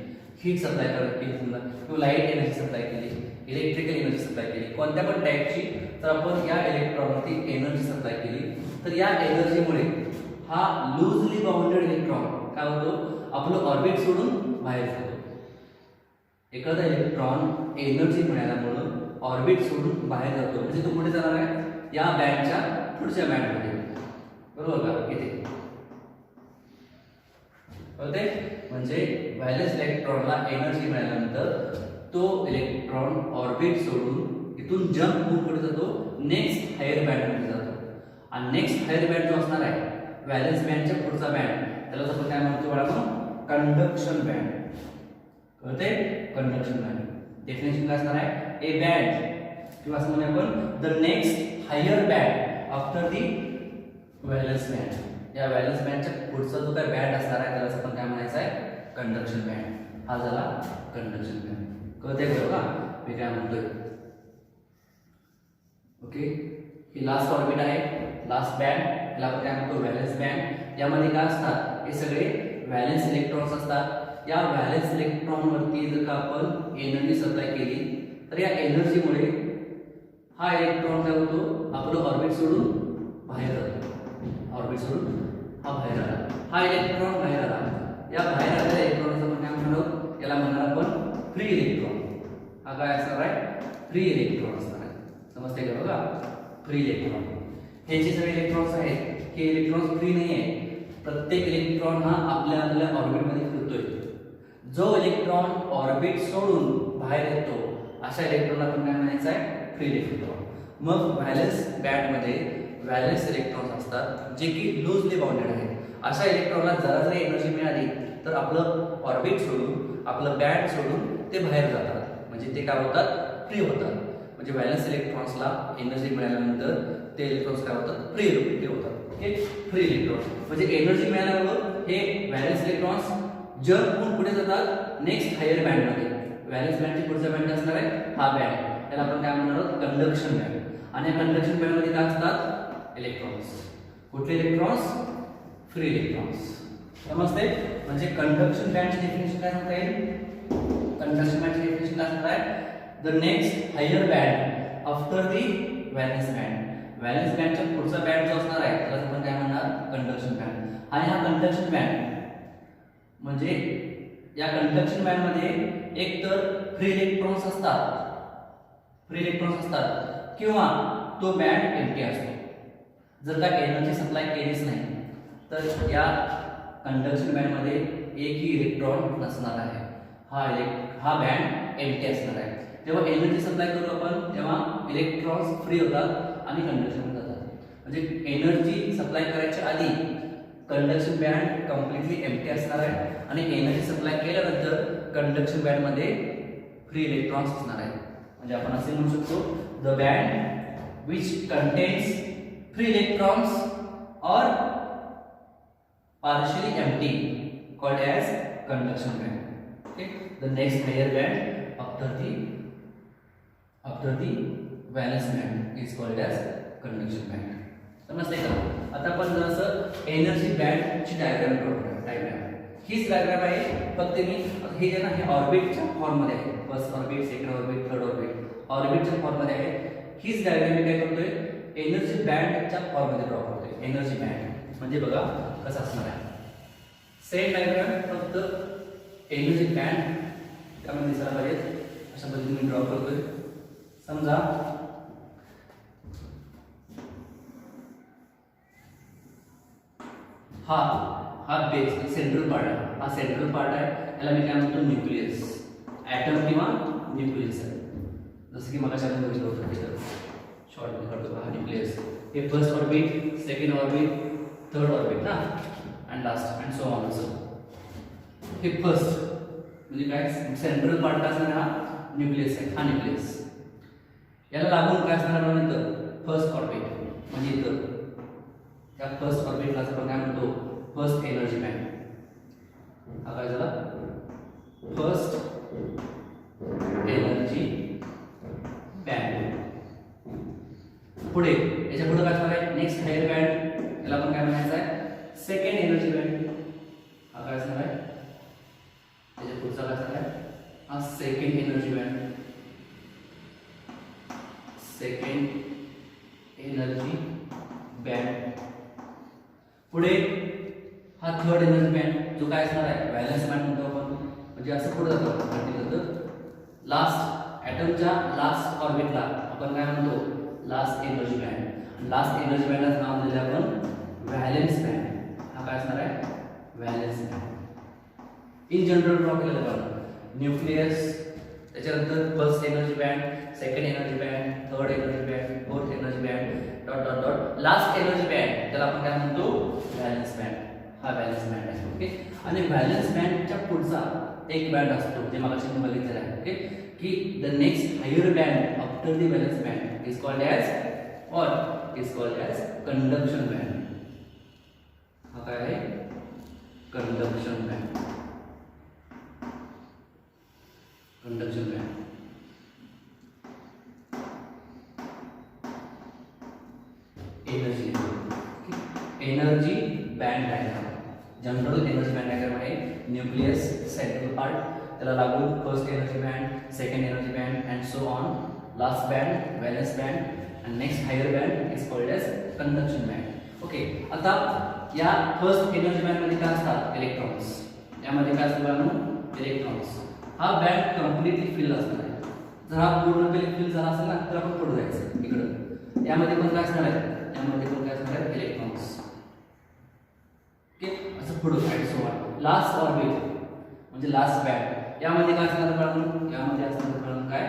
हीट सप्लाय केली समजा, किंवा लाईट एनर्जी सप्लाय केली, इलेक्ट्रिकल एनर्जी सप्लाय केली, कोणत्या पण टाईपची. तर आपण या इलेक्ट्रॉनवरती एनर्जी सप्लाय केली तर या एनर्जीमुळे हा लूजली बाउंडेड इलेक्ट्रॉन काय होतो, आपलं ऑर्बिट सोडून बाहेर जातो. एखादा इलेक्ट्रॉन एनर्जी मिळाल्यामुळे ऑर्बिट सोडून बाहेर जातो, म्हणजे तो कुठे जाणार आहे, या बँडच्या पुढच्या बँडमध्ये. बरोबर का, इथे. कळते. म्हणजे व्हॅलेन्स इलेक्ट्रॉनला एनर्जी मिळाल्यानंतर तो इलेक्ट्रॉन ऑर्बिट सोडून इथून जंप होऊन कुठे जातो, नेक्स्ट हायर बँडमध्ये जातो. आणि नेक्स्ट हायर बँड जो असणार आहे व्हॅलेन्स बँडच्या पुढचा बँड, त्याला आपण काय म्हणतो बाळांनो, कंडक्शन बँड. कळते. कंडक्शन बँड डेफिनेशन काय असणार आहे, ए बँड किंवा असं म्हणूया आपण the next higher band after the valence band. या व्हॅलेन्स बँडच्या पुढचा जो काय बँड असणार आहे त्याला आपण काय म्हणायचं आहे, कंडक्शन बँड. हा झाला कंडक्शन बँड. कळते का मी काय म्हणतोय. ओके, ही लास्ट ऑर्बिट आहे, लास्ट बँड, याला आपण काय म्हणतो, व्हॅलेन्स बँड. यामध्ये काय असतात, हे सगळे व्हॅलेन्स इलेक्ट्रॉन्स असतात. या व्हॅलेन्स इलेक्ट्रॉन वरती जर का आपण एनर्जी सप्लाय केली तर या एनर्जीमुळे हा इलेक्ट्रॉन काय होतो, आपलं ऑर्बिट सोडून बाहेर जातो. ऑर्बिट सोडून हा बाहेर आला, हा इलेक्ट्रॉन बाहेर आला. या बाहेर आलेल्या इलेक्ट्रॉनचं आपण काय म्हणणार, याला म्हणणार आपण फ्री इलेक्ट्रॉन. हा काय असणार आहे, फ्री इलेक्ट्रॉन असणार आहे. समजते का बघा, फ्री इलेक्ट्रॉन. हे जे सगळे इलेक्ट्रॉन्स आहेत हे इलेक्ट्रॉन्स फ्री नाही आहे. प्रत्येक इलेक्ट्रॉन हा आपल्या ऑर्बिटमध्ये फिरतोय. जो इलेक्ट्रॉन ऑर्बिट सोडून बाहेर येतो अशा इलेक्ट्रॉनला आपण काय म्हणायचं आहे, फ्री इलेक्ट्रॉन. मग व्हॅलेन्स बँडमध्ये व्हॅलेन्स इलेक्ट्रॉन्स असतात जे की लूजली बाउंडेड आहेत. अशा इलेक्ट्रॉनला जरा जरी एनर्जी मिळाली तर आपलं ऑर्बिट सोडून, आपलं बँड सोडून ते बाहेर जातात, म्हणजे ते काय होतात, फ्री होतात. म्हणजे व्हॅलेन्स इलेक्ट्रॉन्सला एनर्जी मिळाल्यानंतर ते इलेक्ट्रॉन्स काय होतात, फ्री होतात. ओके, फ्री इलेक्ट्रॉन्स म्हणजे एनर्जी मिळाल्यावर हे व्हॅलेन्स इलेक्ट्रॉन्स जंप होऊन पुढे जातात नेक्स्ट हायर बँड मध्ये. व्हॅलेन्स बँडची पुढचा बँड असणार आहे हा बँड, त्याला आपण काय म्हणणार आहोत, कंडक्शन बँड. आणि या कंडक्शन बँड मध्ये काय असतात, इलेक्ट्रॉन्स. कुठले इलेक्ट्रॉन्स, फ्री इलेक्ट्रॉन्स. समजते. म्हणजे कंडक्शन बँडची डेफिनेशन काय सांगता येईल, कंडक्शन बँडची डेफिनेशन काय असणार आहे, the next higher band after the valence band. Valence बँडच्या पुढचा बँड जो असणार आहे त्याला आपण काय म्हणणार, कंडक्शन बँड. आणि हा कंडक्शन बँड म्हणजे या कंडक्शन बँड मध्ये एक तर फ्री इलेक्ट्रॉन्स असतात, फ्री इलेक्ट्रॉन्स असतात किंवा तो बँड एम्प्टी असतो. जर का एनर्जी सप्लाय केलीच नाही तर या कंडक्शन बँडमध्ये एकही इलेक्ट्रॉन नसणार आहे. हा बँड एम्प्टी असणार आहे. जेव्हा एनर्जी सप्लाय करू आपण तेव्हा इलेक्ट्रॉन्स फ्री होतात आणि कंडक्शन जातात. म्हणजे एनर्जी सप्लाय करायच्या आधी कंडक्शन बँड कम्प्लिटली एम्प्टी असणार आहे आणि एनर्जी सप्लाय केल्यानंतर कंडक्शन बँडमध्ये फ्री इलेक्ट्रॉन्स असणार आहेत. म्हणजे आपण असे म्हणू शकतो the band which contains free electrons और partially empty called as conduction band. Okay, the next higher band after the valence band is called as conduction band. समजले का? आता आपण जरासं एनर्जी बँड ची डायग्राम करूया. हीच डायग्राम आहे, फक्त मी हे जे ना हे ऑर्बिटच्या फॉर्म मध्ये आहे. First orbit, second orbit, third orbit ऑर्बिटच्या फॉर्म मध्ये आहे. हीच डायग्राम मी काय करतोय एनर्जी बँडच्या फॉर्म मध्ये ड्रॉ करतोय. एनर्जी बँड म्हणजे बघा कसं असणार आहे. सेम डायग्राम फक्त एनर्जी बँड त्यामध्ये दिसायला पाहिजे अशा पद्धतीने मी ड्रॉ करतोय. समजा हा बेस सेंट्रल पार्ट आहे. हा सेंट्रल पार्ट आहे. याला मी काय म्हणतो न्यूक्लियस, ॲटम किंवा न्यूक्लियस आहे. जसं की मगाशी आपण बघितलं होतं तिथं शॉर्ट मध्ये करतो हा न्यूक्लियस. हे first orbit, second orbit, third orbit ना and last and so on. हे फर्स्ट म्हणजे काय सेंट्रल पार्ट काय असणार हा न्यूक्लियस आहे. हा न्यूक्लियस याला लागून काय असणार नंतर फर्स्ट ऑर्बिट म्हणजे इथं त्या फर्स्ट ऑर्बिटला आपण काय म्हणतो फर्स्ट एनर्जी बँड. हा काय झाला फर्स्ट एनर्जी बँड. पुढे याच्या पुढे काय असणार आहे नेक्स्ट हायर बँड. याला आपण काय म्हणायचं आहे सेकंड एनर्जी बँड. हा काय असणार आहे त्याच्या पुढचा काय असणार आहे हा second energy band. Second energy band. पुढे हा थर्ड एनर्जी बँड जो काय असणार आहे व्हॅलेन्स बँड म्हणतो आपण. म्हणजे असं पुढे जातं लास्ट ॲटमच्या लास्ट ऑर्बिटला आपण काय म्हणतो last energy band. Last energy बँडचं नाव दिले आपण व्हॅलेन्स बँड. हा काय असणार आहे valence band. In general draw केलेलं बघा न्यूक्लियस, त्याच्यानंतर first energy band, second energy band, third energy band, fourth energy band dot dot dot last energy band त्याला आपण काय म्हणतो व्हॅलेन्स बँड. हा व्हॅलेन्स बँड आहे. ओके, आणि व्हॅलेन्स बँडच्या पुढचा एक बँड असतो जे मला तुम्ही बघितलेलं आहे. ओके, की the next higher band after the valence band is called as what is called as conduction band. हा काय आहे conduction band. Conduction band energy band diagram. General energy band diagram आहे. न्यूक्लियस सेंट्रल पार्ट त्याला लागून first energy band, second energy band and so on. Last band valence band and next higher band is called as conduction band. Okay, आता या first energy band मध्ये काय असतात electrons. यामध्ये काय असतात इलेक्ट्रॉन्स. हा बँड कम्प्लिटली फिल असणार आहे. जर हा पूर्णपणे फिल झाला असेल ना तर आपण पुढे जायचं इकडं. यामध्ये पण काय असणार आहे यामध्ये पण काय असणार आहे इलेक्ट्रॉन्स. ओके, असं पुढे and so on. Last orbit म्हणजे लास्ट बँड यामध्ये काय असणार कळून यामध्ये असणार कळून काय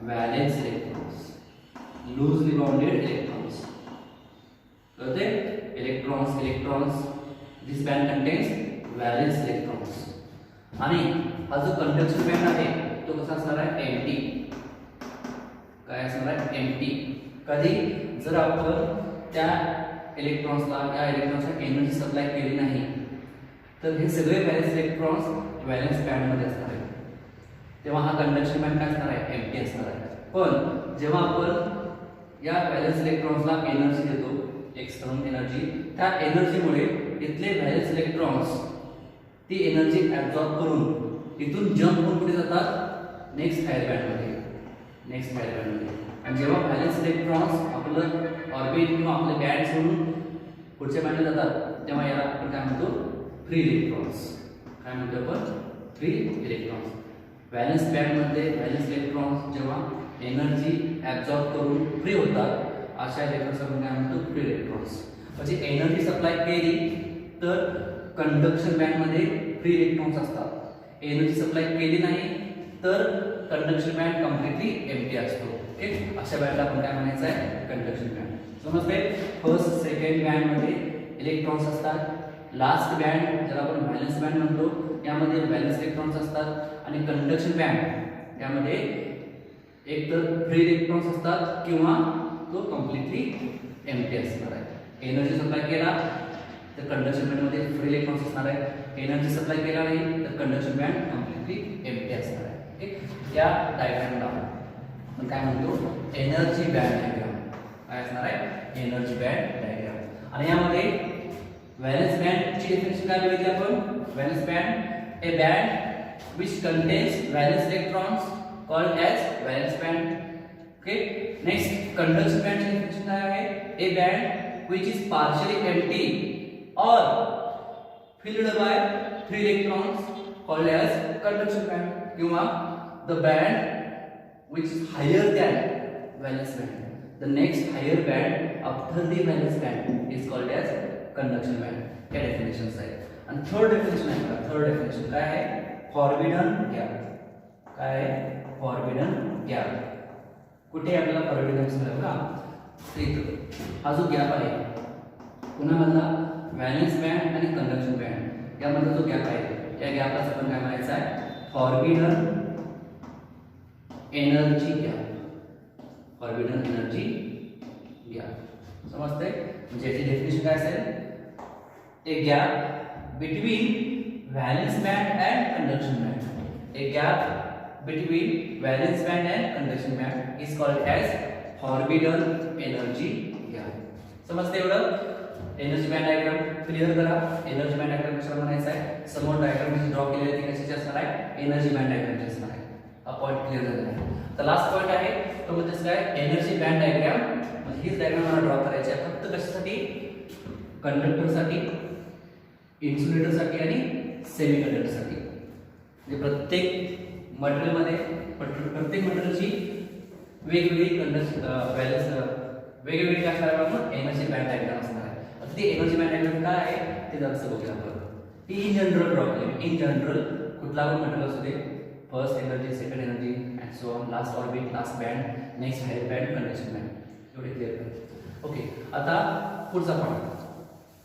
valence electrons, loosely bounded electrons. कळते इलेक्ट्रॉन्स दिस बँड कंटेन्स व्हॅलेन्स इलेक्ट्रॉन्स. आणि हा जो कंडक्शन बँड आहे तो कसा असणार आहे एम्प्टी. काय असणार आहे एम्प्टी. कधी जर आपण त्या इलेक्ट्रॉन्सला या इलेक्ट्रॉन्सला एनर्जी सप्लाय केली नाही तर हे सगळे व्हॅलेन्स इलेक्ट्रॉन्स व्हॅलेन्स बँडमध्ये असणार आहे. तेव्हा हा कंडक्शन बँड काय असणार आहे एम्प्टी असणार आहे. पण जेव्हा आपण या व्हॅलेन्स इलेक्ट्रॉन्सला एनर्जी देतो एक्सटर्नल एनर्जी, त्या एनर्जीमुळे इथले व्हॅलेन्स इलेक्ट्रॉन्स ती एनर्जी ॲब्झॉर्ब करून इथून जम्प होऊन कुठे जातात नेक्स्ट हायर बँडमध्ये. नेक्स्ट हायर बँडमध्ये. आणि जेव्हा व्हॅलेन्स इलेक्ट्रॉन्स आपलं ऑर्बिट किंवा आपले बँड सोडून पुढच्या बँडला जातात तेव्हा याला आपण काय म्हणतो फ्री इलेक्ट्रॉन्स. काय म्हणतो आपण फ्री इलेक्ट्रॉन्स. व्हॅलेन्स बँडमध्ये व्हॅलेन्स इलेक्ट्रॉन्स जेव्हा एनर्जी ॲब्झॉर्ब करून फ्री होतात अशा इलेक्ट्रॉन्सला आपण काय म्हणतो फ्री इलेक्ट्रॉन्स. म्हणजे एनर्जी सप्लाय केली तर कंडक्शन बँडमध्ये फ्री इलेक्ट्रॉन्स असतात. एनर्जी सप्लाय केली नाही तर कंडक्शन बँड कम्प्लिटली एम्प्टी असतो. ओके, अशा बँडला आपण काय म्हणायचं आहे कंडक्शन बँड. समजते. फर्स्ट सेकंड बँड मध्ये इलेक्ट्रॉन्स असतात. लास्ट बँड ज्याला आपण व्हॅलेन्स बँड म्हणतो यामध्ये व्हॅलेन्स इलेक्ट्रॉन्स असतात. आणि कंडक्शन बँड यामध्ये एक तर फ्री इलेक्ट्रॉन्स असतात किंवा तो कम्प्लिटली एम्प्टी असणार आहे. एनर्जी सप्लाय केला तर कंडक्शन बँड मध्ये फ्री इलेक्ट्रॉन्स असणार आहे. एनर्जी सप्लाय केला नाही तर कंडक्शन बँड कम्प्लिटली एम्प्टी असणार आहे. ओके, या डायग्रामला आपण काय म्हणतो एनर्जी बँड डायग्राम. काय असणार आहे एनर्जी बँड डायग्राम. आणि यामध्ये व्हॅलेन्स बँडची डेफिनेशन काय बघितली आपण. Valence band A band which contains valence electrons called as valence band. Okay, next conduction band ची definition काय आहे. A band which is partially empty or filled by free electrons called as conduction band. किंवा the band which is higher than valence band. The next higher band after the valence band is called as conduction band. या definitions आहेत. आणि third definition आहे का. Third definition काय आहे forbidden gap. काय आहे फॉरबिडन गॅप. कुठे आपल्याला फॉरबिडन गॅप बघा. हा जो गॅप आहे पुन्हा व्हॅलेन्स बँड आणि कंडक्शन बँड यामधला जो गॅप आहे या गॅपला आपण काय म्हणायचं आहे forbidden energy gap. Forbidden energy gap. समजते. म्हणजे याची डेफिनेशन काय असेल. A gap between valence band and conduction band. A gap between valence band and conduction band is called as forbidden energy gap. समजते एवढं. एनर्जी बँड डायग्राम क्लिअर करा. Energy band diagram कशाला म्हणायचा आहे. समोर डायग्राम जी draw केलेली आहे ती कशाची असणार आहे एनर्जी बँड डायग्रामची असणार आहे. हा पॉईंट क्लिअर झालेला आहे. तर लास्ट पॉईंट आहे तो म्हणजे काय एनर्जी बँड डायग्राम. म्हणजे हीच डायग्राम मला ड्रॉ करायची आहे फक्त कशासाठी कंडक्टरसाठी, इन्सुलेटरसाठी आणि सेमीकंडक्टरसाठी. म्हणजे प्रत्येक मटेरियलमध्ये प्रत्येक मटेरियलची वेगवेगळी व्हॅलेन्स वेगवेगळी काय असणार आहे एनर्जी बँड डायग्राम असणार आहे. आता ती एनर्जी बँड डायग्राम काय आहे ते जरासं बघूया आपण. ती इन जनरल ड्रॉ केली. इन जनरल कुठला पण मटेरियल असू दे first energy second energy and so on last orbit last band next higher band conduction band एवढे क्लिअर कर. ओके, आता पुढचा पॉईंट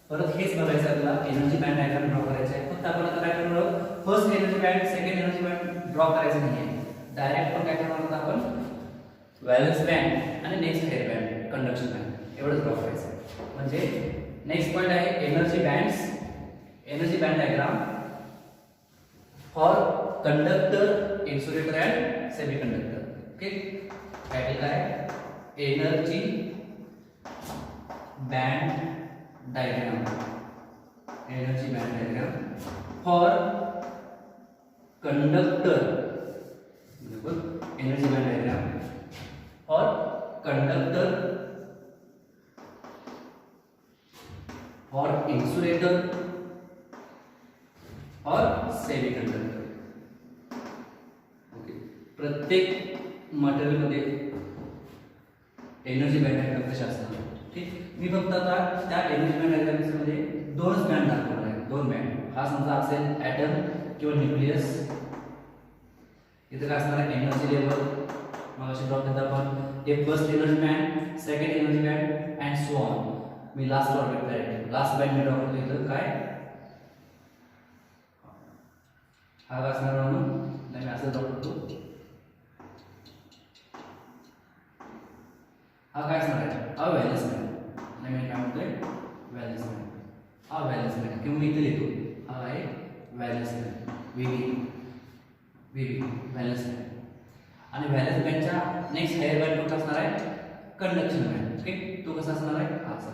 परत हेच बघायचं आपल्याला. एनर्जी बँड डायग्राम ड्रॉ करायचा आहे. फक्त आपण आता काय करणार first energy band second energy band draw करायचं नाही आहे. डायरेक्ट आपण काय करणार आहोत आपण व्हॅलेन्स बँड आणि next higher band conduction band एवढंच ड्रॉ करायचं आहे. म्हणजे नेक्स्ट पॉईंट आहे energy bands. Energy band diagram for conductor insulator and semiconductor. Okay, title काय energy band diagram. Energy band diagram for conductor. Energy band diagram for conductor for insulator और semiconductor. Okay, प्रत्येक material मध्ये energy band diagram कशा असतात. ठीक, मी फक्त आता त्या एनर्जी बँड डायग्राम मध्ये दोनच बँड दाखवणार आहे. दोन बँड. हा समजा असेल ॲटम किंवा न्यूक्लियस. इथे काय असणार आहे एनर्जी लेवल. मग असे ड्रॉ करता आपण हे first energy band second energy band and so on. Me last orbit band last band me draw करतो. इथं काय हा काय असणार म्हणून मी असं ड्रॉ करतो. हा काय असणार आहे हा व्हॅलेन्स बँड. मी काय म्हणतोय व्हॅलेन्स बँड. हा व्हॅलेन्स बँड किंवा मी इथे लिहितो हा आहे valence band. VB valence band. आणि व्हॅलेन्स बँडच्या नेक्स्ट हायर बँड कुठला असणार आहे कंडक्शन बँड. ओके, तो कसा असणार आहे हा असा.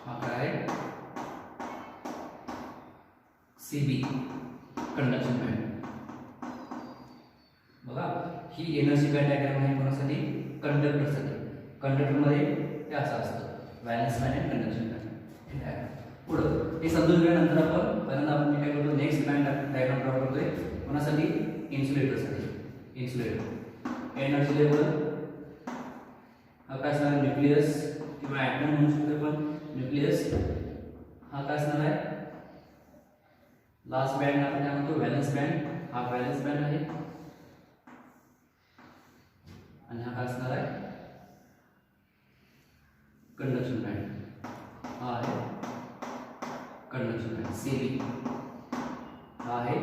हा काय सीबी कंडक्शन बँड. बघा ही एनर्जी बँड डायग्राम आहे कोणासाठी कंडक्टरसाठी. कंडक्टरमध्ये ते असं असतं व्हॅलेन्स बँड आणि कंडक्शन बँड. ठीक आहे. पुढं हे समजून घेण्यानंतर आपण पहिल्यांदा आपण मी काय करतो नेक्स्ट बँड डायग्राम ड्रॉ करतोय कोणासाठी इन्सुलेटरसाठी इन्सुलेटर एनर्जी लेवल हा काय असणार न्यूक्लियस किंवा ॲटम म्हणू शकतो पण न्यूक्लियस हा काय असणार आहे लास्ट बँड आपण काय म्हणतो व्हॅलेन्स बँड हा व्हॅलेन्स बँड आहे आणि हा काय असणार आहे कंडक्शन बँड हा आहे कंडक्शन बँड सीबी हा आहे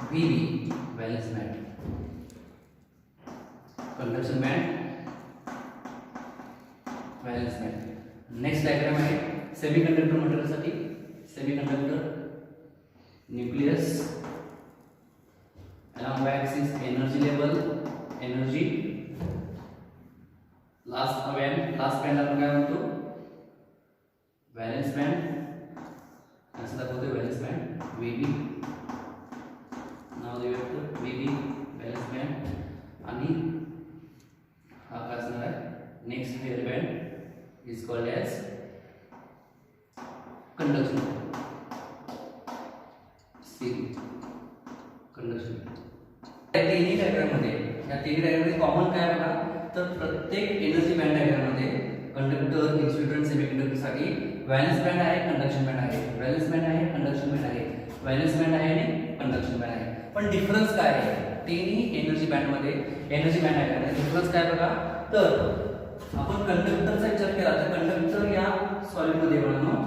VB valence band conduction band valence band next diagram आहे सेमीकंडक्टर मटेरियलसाठी semiconductor nucleus along y-axis energy level energy last band आपण काय म्हणतो व्हॅलेन्स बँड असं दाखवतो व्हॅलेन्स बँड VB नाव देऊया आपण VB व्हॅलेन्स बँड आणि हा काय असणार आहे next higher band is called as conduction conduction या तिन्ही डायग्राममध्ये कॉमन काय बघा तर प्रत्येक एनर्जी बँड डायग्राममध्ये कंडक्टर इन्सुलेटर आणि सेमीकंडक्टरसाठी व्हॅलेन्स बँड आहे कंडक्शन बँड आहे व्हॅलेन्स बँड आहे कंडक्शन बँड आहे व्हॅलेन्स बँड आहे आणि कंडक्शन बँड आहे पण डिफरन्स काय आहे तिन्ही एनर्जी बँडमध्ये एनर्जी बँड आहे डिफरन्स काय बघा तर आपण कंडक्टरचा विचार केला तर कंडक्टर या सॉलिडमध्ये बघा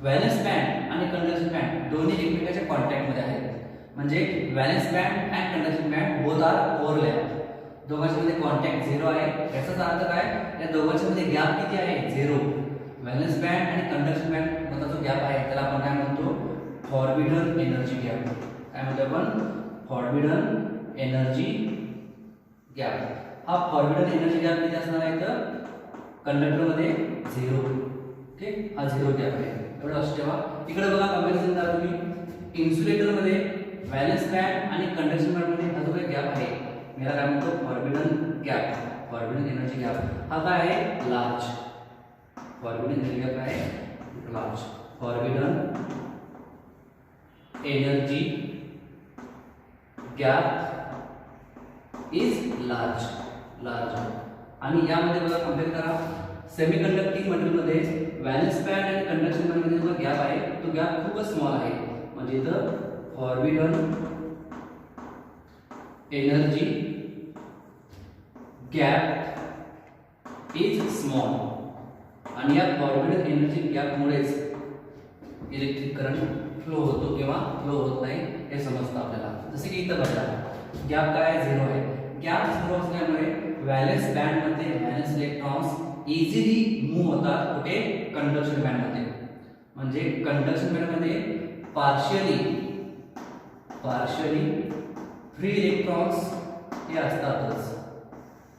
व्हॅलेन्स बँड आणि कंडक्शन बँड दोन्ही एकमेकांच्या कॉन्टॅक्टमध्ये आहेत म्हणजे valence band and conduction band both are overlap दोघांच्या मध्ये कॉन्टॅक्ट 0 आहे याचाच अर्थ काय या दोघांच्या मध्ये गॅप किती आहे 0 व्हॅलेन्स बँड आणि कंडक्शन बँड मधला जो गॅप आहे त्याला आपण काय म्हणतो फॉरबिडन एनर्जी गॅप काय म्हणतो आपण फॉरबिडन एनर्जी गॅप हा फॉरबिडन एनर्जी गॅप किती असणार आहे तर कंडक्टर मध्ये 0 ठीक हा 0 गॅप आहे एवढं लक्षात ठेवा इकडे बघा कंपॅरिझन करा तुम्ही इन्सुलेटर मध्ये व्हॅलेन्स बँड आणि कंडक्शन बँड मध्ये हा जो काही गॅप आहे मेरा काय म्हणतो forbidden gap forbidden energy gap हा काय आहे लार्ज फॉरबिडन एनर्जी गॅप आहे large forbidden energy gap is large आणि यामध्ये बघा कंपेअर करा सेमीकंडक्टिंग मटेरियल मध्ये व्हॅलेन्स बँड आणि कंडक्शन बँड मध्ये जो गॅप आहे तो गॅप खूपच स्मॉल आहे म्हणजे इथं forbidden energy gap is small आणि या फॉरबिडन एनर्जी गॅप मुळेच इलेक्ट्रिक करंट फ्लो होतो किंवा फ्लो होत नाही हे समजतं आपल्याला जसे की इथं बघा गॅप काय 0 आहे गॅप 0 असल्यामुळे व्हॅलेन्स बँड मध्ये व्हॅलेन्स इलेक्ट्रॉन्स इझिली मूव्ह होतात कुठे कंडक्शन बँड मध्ये म्हणजे कंडक्शन बँड मध्ये पार्शियली फ्री इलेक्ट्रॉन्स हे असतातच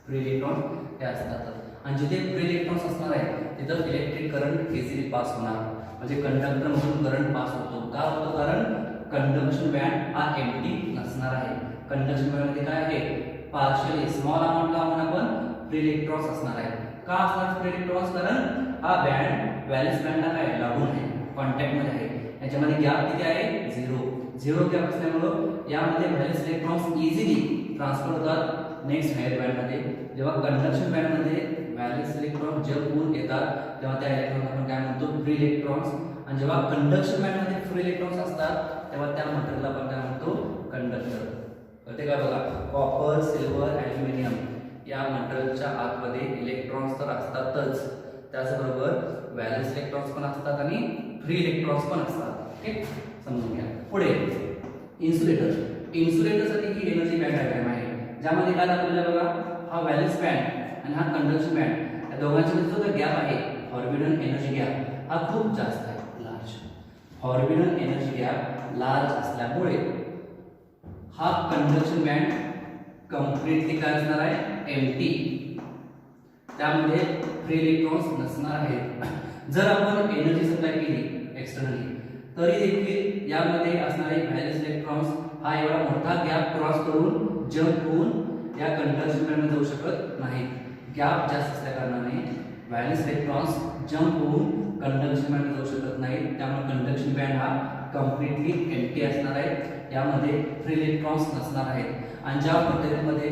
फ्री इलेक्ट्रॉन्स हे असतातच आणि जिथे फ्री इलेक्ट्रॉन्स असणार आहे तिथं इलेक्ट्रिक करंट इझिली पास होणार म्हणजे कंडक्टर मधून करंट पास होतो का होतं कारण कंडक्शन बँड हा एम्प्टी नसणार आहे कंडक्शन बँड मध्ये काय आहे पार्शियली स्मॉल अमाउंट का म्हणून आपण फ्री इलेक्ट्रॉन्स असणार आहे का असणार फ्री इलेक्ट्रॉन्स कारण हा बँड व्हॅलेन्स बँडला काय लागून आहे कॉन्टॅक्ट मध्ये आहे याच्यामध्ये गॅप किती आहे 0 गॅप असल्यामुळे यामध्ये व्हॅलेन्स इलेक्ट्रॉन्स इझिली ट्रान्सफर होतात नेक्स्ट हायर बँड मध्ये जेव्हा कंडक्शन बँड मध्ये व्हॅलेन्स इलेक्ट्रॉन जंप होऊन येतात तेव्हा त्या इलेक्ट्रॉन आपण काय म्हणतो फ्री इलेक्ट्रॉन्स आणि जेव्हा कंडक्शन बँड मध्ये फ्री इलेक्ट्रॉन्स असतात तेव्हा त्या मटेरियलला आपण काय म्हणतो कंडक्टर कळते का बघा कॉपर सिल्वर ॲल्युमिनियम या मटेरियलच्या आतमध्ये इलेक्ट्रॉन्स तर असतातच त्याचबरोबर व्हॅलेन्स इलेक्ट्रॉन्स पण असतात आणि फ्री इलेक्ट्रॉन्स पण असतात ठीक समजून घ्या पुढे इन्सुलेटरसाठी ही एनर्जी बँड डायग्राम आहे ज्यामध्ये काय दाखवलेलं आहे बघा हा व्हॅलेन्स बँड आणि हा कंडक्शन बँड या दोघांच्या मध्ये जो गॅप आहे फॉरबिडन एनर्जी गॅप हा खूप जास्त आहे large forbidden energy gap large असल्यामुळे हा कंडक्शन बँड कंप्लीटली काय असणार आहे एम्प्टी त्यामध्ये फ्री इलेक्ट्रॉन्स नसणार आहेत जर आपण एनर्जी सप्लाय केली एक्सटर्नली तरी देखील यामध्ये असणारे व्हॅलेन्स इलेक्ट्रॉन्स हा एवढा मोठा गॅप क्रॉस करून जंप होऊन या कंडक्शन बँडमध्ये जाऊ शकत नाहीत गॅप जास्त असल्या कारणाने व्हॅलेन्स इलेक्ट्रॉन्स जंप होऊन कंडक्शन बँड जाऊ शकत नाही, त्यामुळे कंडक्शन बँड हा कम्प्लिटली एम्प्टी असणार आहे. यामध्ये फ्री इलेक्ट्रॉन्स नसणार आहेत आणि ज्या मटेरियलमध्ये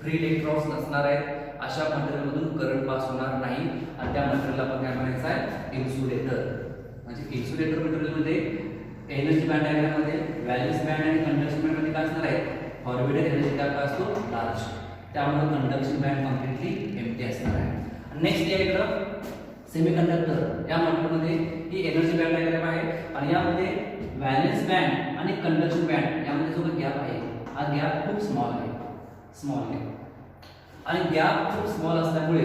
फ्री इलेक्ट्रॉन्स नसणार आहेत अशा मटेरियलमधून करंट पास होणार नाही आणि त्या मटेरियलला आपण काय म्हणायचं आहे, इन्सुलेटर. म्हणजे इन्सुलेटर मटेरियलमध्ये एनर्जी बँड डायग्राममध्ये व्हॅलेन्स बँड आणि कंडक्शन बँड मध्ये काय असणार आहे, फॉरवर्ड एनर्जी काय असतो, लार्ज. त्यामुळे कंडक्शन बँड कम्प्लिटली एम्प्टी असणार आहे. नेक्स्ट या इकडं सेमीकंडक्टर या मॉडेलमध्ये ही एनर्जी बँड डायग्राम आहे आणि यामध्ये व्हॅलेन्स बँड आणि कंडक्शन बँड यामध्ये जो गॅप आहे हा गॅप खूप स्मॉल आहे, स्मॉल आहे. आणि गॅप खूप स्मॉल असल्यामुळे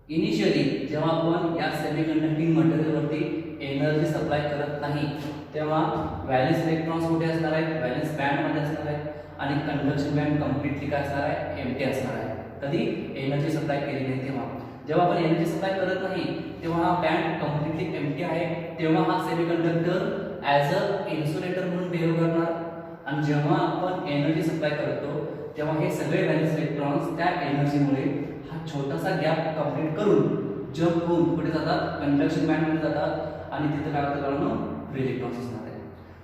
इनिशियली जेव्हा आपण या सेमीकंडक्टिंग मटेरियलवरती एनर्जी सप्लाय करत नाही तेव्हा व्हॅलेन्स इलेक्ट्रॉन्स कुठे असणार आहेत, व्हॅलेन्स बँडमध्ये असणार आहेत आणि कंडक्शन बँड कम्प्लिटली काय असणार आहे, एम्प्टी असणार आहे. कधी एनर्जी सप्लाय केली नाही तेव्हा. जेव्हा आपण एनर्जी सप्लाय करत नाही तेव्हा हा बँड कम्प्लिटली एम्प्टी आहे, तेव्हा हा सेमीकंडक्टर ॲज अ इन्सुलेटर म्हणून बिहेव करणार. आणि जेव्हा आपण एनर्जी सप्लाय करतो तेव्हा हे सगळे व्हॅलेन्स इलेक्ट्रॉन्स त्या एनर्जीमुळे हा छोटासा गॅप कंप्लीट करून जम्प होऊन कुठे जातात, कंडक्शन बँडमध्ये जातात आणि तिथे काय होतं कारण फ्री इलेक्ट्रॉन्स असणार आहे.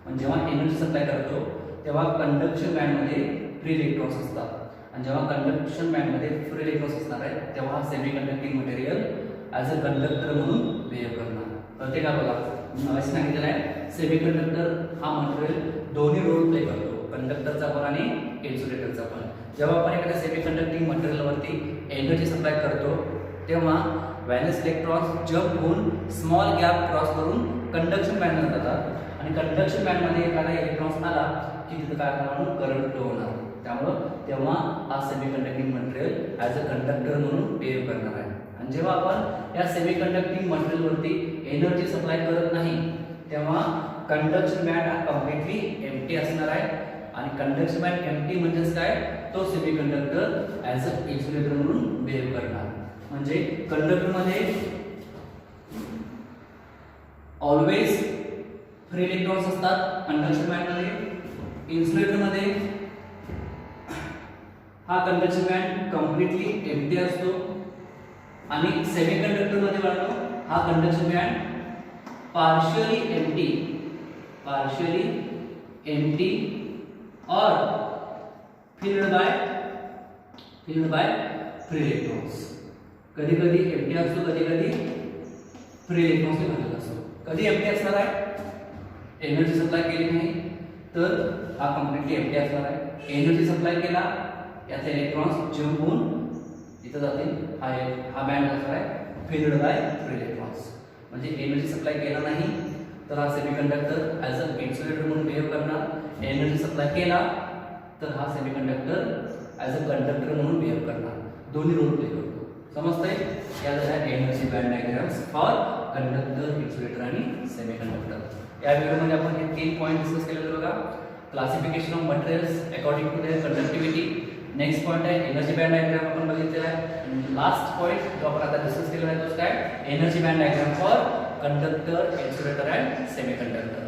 पण जेव्हा एनर्जी सप्लाय करतो तेव्हा कंडक्शन बँडमध्ये फ्री इलेक्ट्रॉन्स असतात आणि जेव्हा कंडक्शन बँडमध्ये फ्री इलेक्ट्रॉन्स असणार आहे तेव्हा हा semi conducting material as a conductor म्हणून बिहेव करणार. कळते का बघा, असं सांगितलेलं आहे सेमी कंडक्टर हा मटेरियल दोन्ही रोल प्ले करतो, कंडक्टरचा पण आणि इन्सुलेटरचा पण. जेव्हा आपण एखाद्या सेमी कंडक्टिंग मटेरियलवरती एनर्जी सप्लाय करतो तेव्हा व्हॅलेन्स इलेक्ट्रॉन्स जम्प होऊन स्मॉल गॅप क्रॉस करून कंडक्शन बँडमध्ये जातात आणि कंडक्शन बँडमध्ये एखादा इलेक्ट्रॉन्स आला की तिथं काय होणार, करंट फ्लो होणार. त्यामुळं तेव्हा हा semi conducting material as a conductor म्हणून बिहेव करणार आहे. आणि जेव्हा आपण या सेमी कंडक्टिंग मटेरियलवरती एनर्जी सप्लाय करत नाही तेव्हा कंडक्शन बँड हा कम्प्लिटली एम्प्टी असणार आहे आणि कंडक्शन बँड एम्प्टी म्हणजेच काय, तो semi conductor as a insulator म्हणून बिहेव करणार. म्हणजे कंडक्टरमध्ये ऑलवेज फ्री इलेक्ट्रॉन्स असतात कंडक्शन बँडमध्ये. इन्सुलेटरमध्ये हा कंडक्शन बँड कम्प्लिटली एम्प्टी असतो आणि सेमीकंडक्टरमध्ये वाढतो हा कंडक्शन बँड पार्शियली एम्प्टी और फिल्ड बाय फ्री इलेक्ट्रॉन्स. कधी कधी एम्प्टी असतो, कधी कधी फ्री इलेक्ट्रॉन्सने भरलेला असतो. कधी एम्प्टी असणार आहे, एनर्जी सप्लाय केली नाही तर हा कम्प्लिटली एम्प्टी असणार आहे. एनर्जी सप्लाय केला याचे इलेक्ट्रॉन्स जम्प होऊन इथं जातील, हा बँड असणार आहे फिल्ड बाय फ्री इलेक्ट्रॉन्स. म्हणजे एनर्जी सप्लाय केला नाही तर हा सेमीकंडक्टर ॲज अ इन्सुलेटर म्हणून बिहेव करणार. एनर्जी सप्लाय केला तर हा सेमीकंडक्टर ॲज अ कंडक्टर म्हणून बिहेव करणार. दोन्ही रोल प्ले करतो. समजतंय? या झाल्या energy band diagrams for conductor, insulator आणि सेमीकंडक्टर. या व्हिडिओमध्ये आपण हे 3 पॉईंट डिस्कस केलेले बघा. Classification of materials according to their conductivity. Next point आहे एनर्जी बँड डायग्राम आपण बघितलेला आहे. लास्ट पॉईंट जो आपण आता डिस्कस केलेला आहे तो काय, energy band diagram for conductor, insulator and semiconductor.